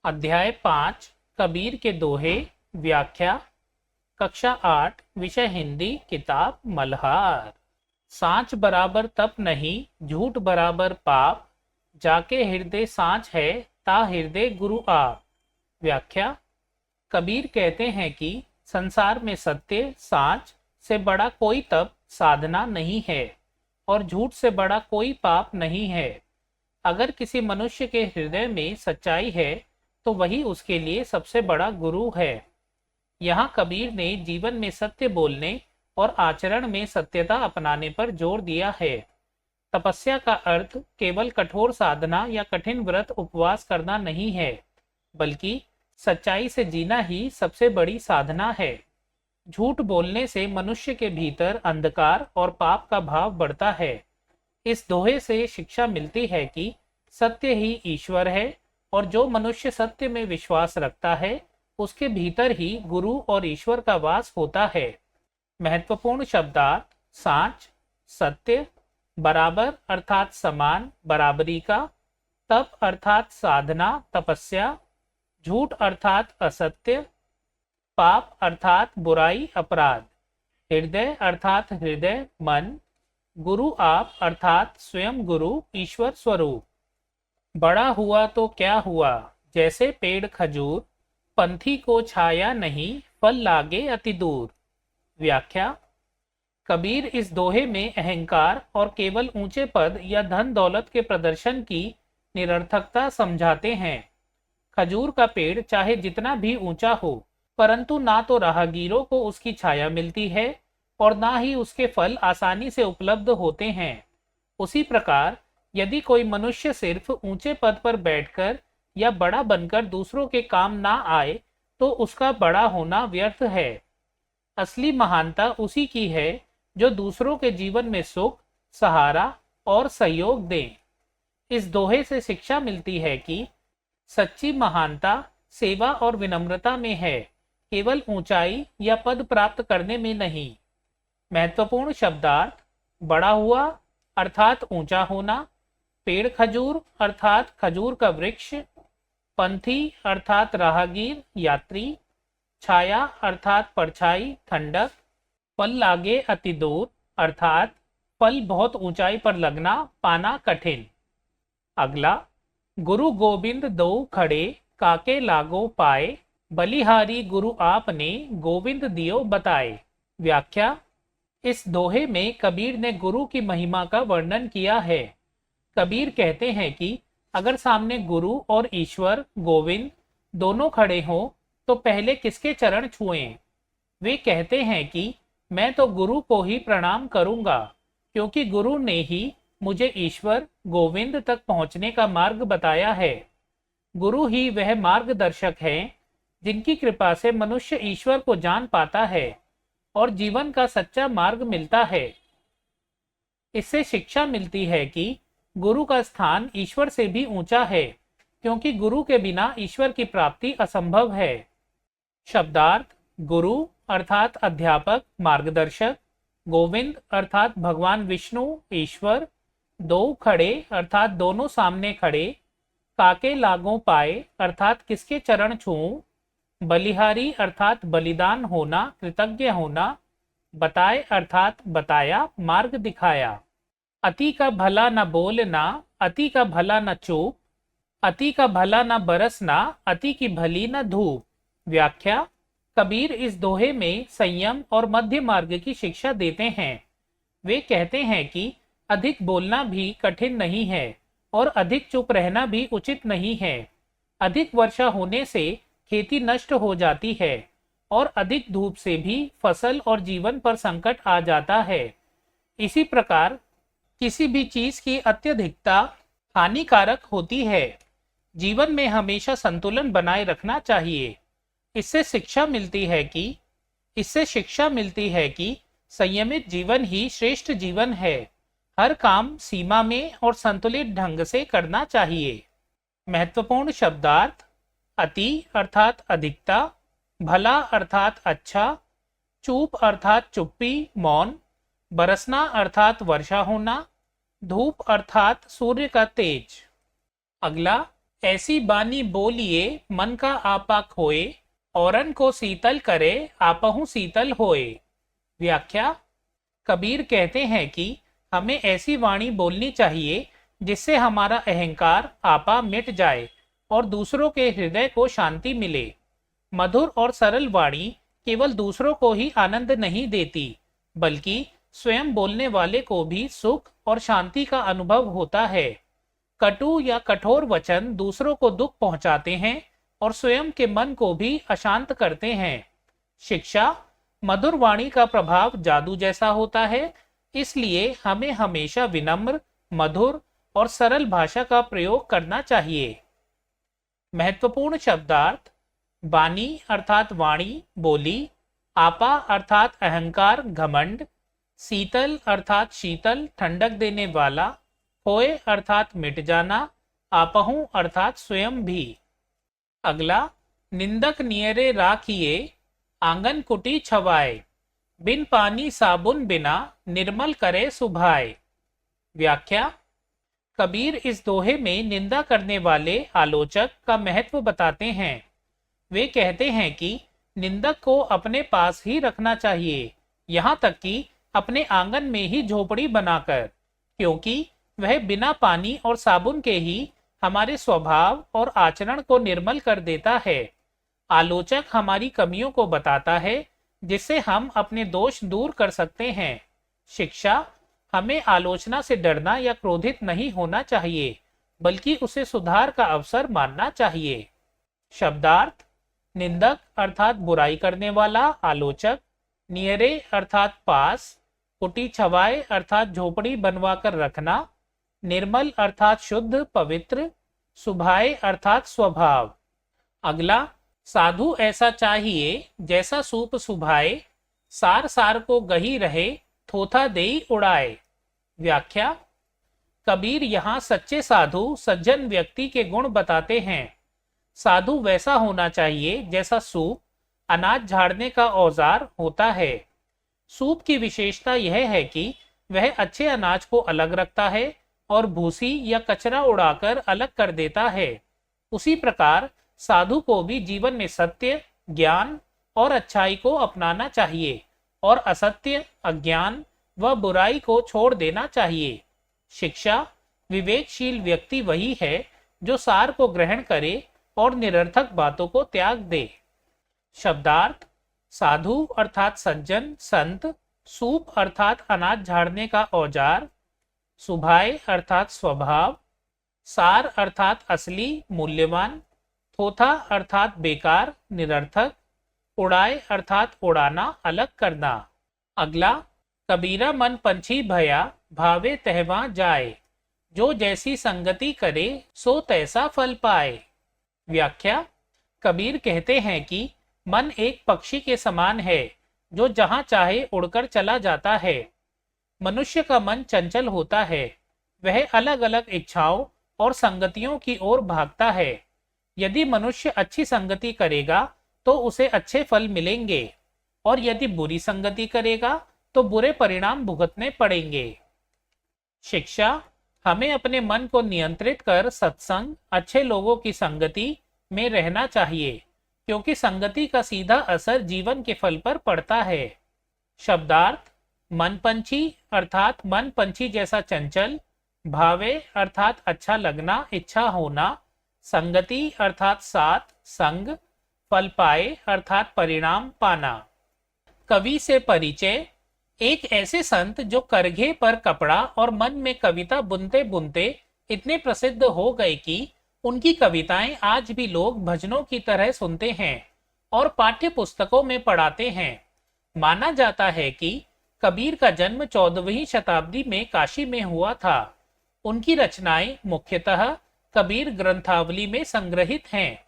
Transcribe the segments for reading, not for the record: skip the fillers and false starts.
अध्याय 5 कबीर के दोहे। व्याख्या। कक्षा 8 विषय हिंदी किताब मल्हार। सांच बराबर तप नहीं, झूठ बराबर पाप, जाके हृदय सांच है, ता हृदय गुरु आप। व्याख्या। कबीर कहते हैं कि संसार में सत्य सांच से बड़ा कोई तप साधना नहीं है और झूठ से बड़ा कोई पाप नहीं है। अगर किसी मनुष्य के हृदय में सच्चाई है तो वही उसके लिए सबसे बड़ा गुरु है। यहाँ कबीर ने जीवन में सत्य बोलने और आचरण में सत्यता अपनाने पर जोर दिया है। तपस्या का अर्थ केवल कठोर साधना या कठिन व्रत उपवास करना नहीं है, बल्कि सच्चाई से जीना ही सबसे बड़ी साधना है। झूठ बोलने से मनुष्य के भीतर अंधकार और पाप का भाव बढ़ता है। इस दोहे से शिक्षा मिलती है कि सत्य ही ईश्वर है और जो मनुष्य सत्य में विश्वास रखता है उसके भीतर ही गुरु और ईश्वर का वास होता है। महत्वपूर्ण शब्दार्थ। सांच सत्य, बराबर अर्थात समान बराबरी का, तप अर्थात साधना तपस्या, झूठ अर्थात असत्य, पाप अर्थात बुराई अपराध, हृदय अर्थात हृदय मन, गुरु आप अर्थात स्वयं गुरु ईश्वर स्वरूप। बड़ा हुआ तो क्या हुआ, जैसे पेड़ खजूर, पंथी को छाया नहीं, फल लागे अति दूर। व्याख्या। कबीर इस दोहे में अहंकार और केवल ऊंचे पद या धन दौलत के प्रदर्शन की निरर्थकता समझाते हैं। खजूर का पेड़ चाहे जितना भी ऊंचा हो, परंतु ना तो राहगीरों को उसकी छाया मिलती है और ना ही उसके फल आसानी से उपलब्ध होते हैं। उसी प्रकार यदि कोई मनुष्य सिर्फ ऊंचे पद पर बैठकर या बड़ा बनकर दूसरों के काम ना आए तो उसका बड़ा होना व्यर्थ है। असली महानता उसी की है जो दूसरों के जीवन में सुख, सहारा और सहयोग दे। इस दोहे से शिक्षा मिलती है कि सच्ची महानता सेवा और विनम्रता में है, केवल ऊंचाई या पद प्राप्त करने में नहीं। महत्वपूर्ण शब्दार्थ। बड़ा हुआ अर्थात ऊंचा होना, पेड़ खजूर अर्थात खजूर का वृक्ष, पंथी अर्थात राहगीर यात्री, छाया अर्थात परछाई ठंडक, फल लागे अति दूर अर्थात फल बहुत ऊंचाई पर लगना पाना कठिन। अगला। गुरु गोविंद दो खड़े, काके लागो पाए, बलिहारी गुरु आपने गोविंद दियो बताए। व्याख्या। इस दोहे में कबीर ने गुरु की महिमा का वर्णन किया है। कबीर कहते हैं कि अगर सामने गुरु और ईश्वर गोविंद दोनों खड़े हों तो पहले किसके चरण छुएं। वे कहते हैं कि मैं तो गुरु को ही प्रणाम करूंगा, क्योंकि गुरु ने ही मुझे ईश्वर गोविंद तक पहुंचने का मार्ग बताया है। गुरु ही वह मार्गदर्शक हैं जिनकी कृपा से मनुष्य ईश्वर को जान पाता है और जीवन का सच्चा मार्ग मिलता है। इससे शिक्षा मिलती है कि गुरु का स्थान ईश्वर से भी ऊंचा है, क्योंकि गुरु के बिना ईश्वर की प्राप्ति असंभव है। शब्दार्थ। गुरु अर्थात अध्यापक मार्गदर्शक, गोविंद अर्थात भगवान विष्णु ईश्वर, दो खड़े अर्थात दोनों सामने खड़े, काके लागों पाए अर्थात किसके चरण छूऊं, बलिहारी अर्थात बलिदान होना कृतज्ञ होना, बताए अर्थात बताया मार्ग दिखाया। अति का भला न बोलना, अति का भला न चूप, अति का भला न बरसना, अति की भली न धूप। व्याख्या। कबीर इस दोहे में संयम और मध्य मार्ग की शिक्षा देते हैं। वे कहते हैं कि अधिक बोलना भी कठिन नहीं है और अधिक चुप रहना भी उचित नहीं है। अधिक वर्षा होने से खेती नष्ट हो जाती है और अधिक धूप से भी फसल और जीवन पर संकट आ जाता है। इसी प्रकार किसी भी चीज की अत्यधिकता हानिकारक होती है। जीवन में हमेशा संतुलन बनाए रखना चाहिए। इससे शिक्षा मिलती है कि संयमित जीवन ही श्रेष्ठ जीवन है। हर काम सीमा में और संतुलित ढंग से करना चाहिए। महत्वपूर्ण शब्दार्थ। अति अर्थात अधिकता, भला अर्थात अच्छा, चूप अर्थात चुप्पी मौन, बरसना अर्थात वर्षा होना, धूप अर्थात सूर्य का तेज। अगला। ऐसी बानी बोलिए मन का आपा खोए, औरन को शीतल करे आपहु शीतल होए। व्याख्या। कबीर कहते हैं कि हमें ऐसी वाणी बोलनी चाहिए जिससे हमारा अहंकार आपा मिट जाए और दूसरों के हृदय को शांति मिले। मधुर और सरल वाणी केवल दूसरों को ही आनंद नहीं देती, बल्कि स्वयं बोलने वाले को भी सुख और शांति का अनुभव होता है। कटु या कठोर वचन दूसरों को दुख पहुंचाते हैं और स्वयं के मन को भी अशांत करते हैं। शिक्षा। मधुर वाणी का प्रभाव जादू जैसा होता है, इसलिए हमें हमेशा विनम्र, मधुर और सरल भाषा का प्रयोग करना चाहिए। महत्वपूर्ण शब्दार्थ। बानी अर्थात वाणी, बोली। आपा अर्थात अहंकार, घमंड। शीतल अर्थात शीतल, ठंडक देने वाला। होए अर्थात मिट जाना। आपहू अर्थात स्वयं भी। अगला। निंदक नियरे राखिए, आंगन कुटी छवाए। बिन पानी साबुन बिना निर्मल करे सुभाए। व्याख्या। कबीर इस दोहे में निंदा करने वाले आलोचक का महत्व बताते हैं। वे कहते हैं कि निंदक को अपने पास ही रखना चाहिए, यहाँ तक कि अपने आंगन में ही झोपड़ी बनाकर, क्योंकि वह बिना पानी और साबुन के ही हमारे स्वभाव और आचरण को निर्मल कर देता है। आलोचक हमारी कमियों को बताता है जिससे हम अपने दोष दूर कर सकते हैं। शिक्षा। हमें आलोचना से डरना या क्रोधित नहीं होना चाहिए, बल्कि उसे सुधार का अवसर मानना चाहिए। शब्दार्थ। निंदक अर्थात बुराई करने वाला, आलोचक। नियरे अर्थात पास। कुटी छवाए अर्थात झोपड़ी बनवाकर रखना। निर्मल अर्थात शुद्ध, पवित्र। सुभाए अर्थात स्वभाव। अगला। साधु ऐसा चाहिए जैसा सूप सुभाए, सार सार को गही रहे, थोथा देई उड़ाए। व्याख्या। कबीर यहाँ सच्चे साधु सज्जन व्यक्ति के गुण बताते हैं। साधु वैसा होना चाहिए जैसा सूप, अनाज झाड़ने का औजार, होता है। सूप की विशेषता यह है कि वह अच्छे अनाज को अलग रखता है और भूसी या कचरा उड़ाकर अलग कर देता है। उसी प्रकार साधु को भी जीवन में सत्य, ज्ञान और अच्छाई को अपनाना चाहिए और असत्य, अज्ञान व बुराई को छोड़ देना चाहिए। शिक्षा। विवेकशील व्यक्ति वही है जो सार को ग्रहण करे और निरर्थक बातों को त्याग दे। शब्दार्थ। साधु अर्थात सज्जन, संत। सूप अर्थात अनाज झाड़ने का औजार। सुभाए अर्थात स्वभाव। सार अर्थात असली, मूल्यवान। थोथा अर्थात बेकार, निरर्थक। उड़ाए अर्थात उड़ाना, अलग करना। अगला। कबीरा मन पंछी भया, भावे तहवा जाए। जो जैसी संगति करे सो तैसा फल पाए। व्याख्या। कबीर कहते हैं कि मन एक पक्षी के समान है जो जहां चाहे उड़कर चला जाता है। मनुष्य का मन चंचल होता है, वह अलग अलग इच्छाओं और संगतियों की ओर भागता है। यदि मनुष्य अच्छी संगति करेगा तो उसे अच्छे फल मिलेंगे, और यदि बुरी संगति करेगा तो बुरे परिणाम भुगतने पड़ेंगे। शिक्षा। हमें अपने मन को नियंत्रित कर सत्संग, अच्छे लोगों की संगति में रहना चाहिए, क्योंकि संगति का सीधा असर जीवन के फल पर पड़ता है। शब्दार्थ। मन पंछी अर्थात मन पंछी जैसा चंचल। भावे अर्थात अच्छा लगना, इच्छा होना। संगति अर्थात साथ, संग। फल पाए अर्थात परिणाम पाना। कवि से परिचय। एक ऐसे संत जो करघे पर कपड़ा और मन में कविता बुनते बुनते इतने प्रसिद्ध हो गए कि उनकी कविताएं आज भी लोग भजनों की तरह सुनते हैं और पाठ्य पुस्तकों में पढ़ाते हैं। माना जाता है कि कबीर का जन्म 14वीं शताब्दी में काशी में हुआ था। उनकी रचनाएं मुख्यतः कबीर ग्रंथावली में संग्रहित हैं।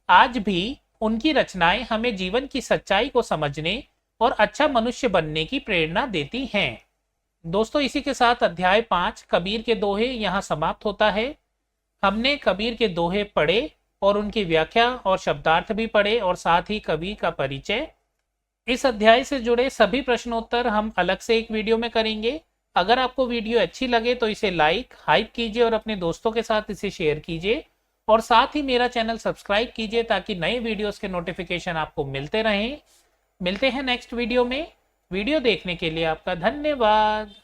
आज भी उनकी रचनाएं हमें जीवन की सच्चाई को समझने और अच्छा मनुष्य बनने की प्रेरणा देती हैं। दोस्तों, इसी के साथ अध्याय 5 कबीर के दोहे यहाँ समाप्त होता है। हमने कबीर के दोहे पढ़े और उनकी व्याख्या और शब्दार्थ भी पढ़े और साथ ही कवि का परिचय। इस अध्याय से जुड़े सभी प्रश्नोत्तर हम अलग से एक वीडियो में करेंगे। अगर आपको वीडियो अच्छी लगे तो इसे लाइक, हाइप कीजिए और अपने दोस्तों के साथ इसे शेयर कीजिए। और साथ ही मेरा चैनल सब्सक्राइब कीजिए ताकि नए वीडियोस के नोटिफिकेशन आपको मिलते रहें। मिलते हैं नेक्स्ट वीडियो में। वीडियो देखने के लिए आपका धन्यवाद।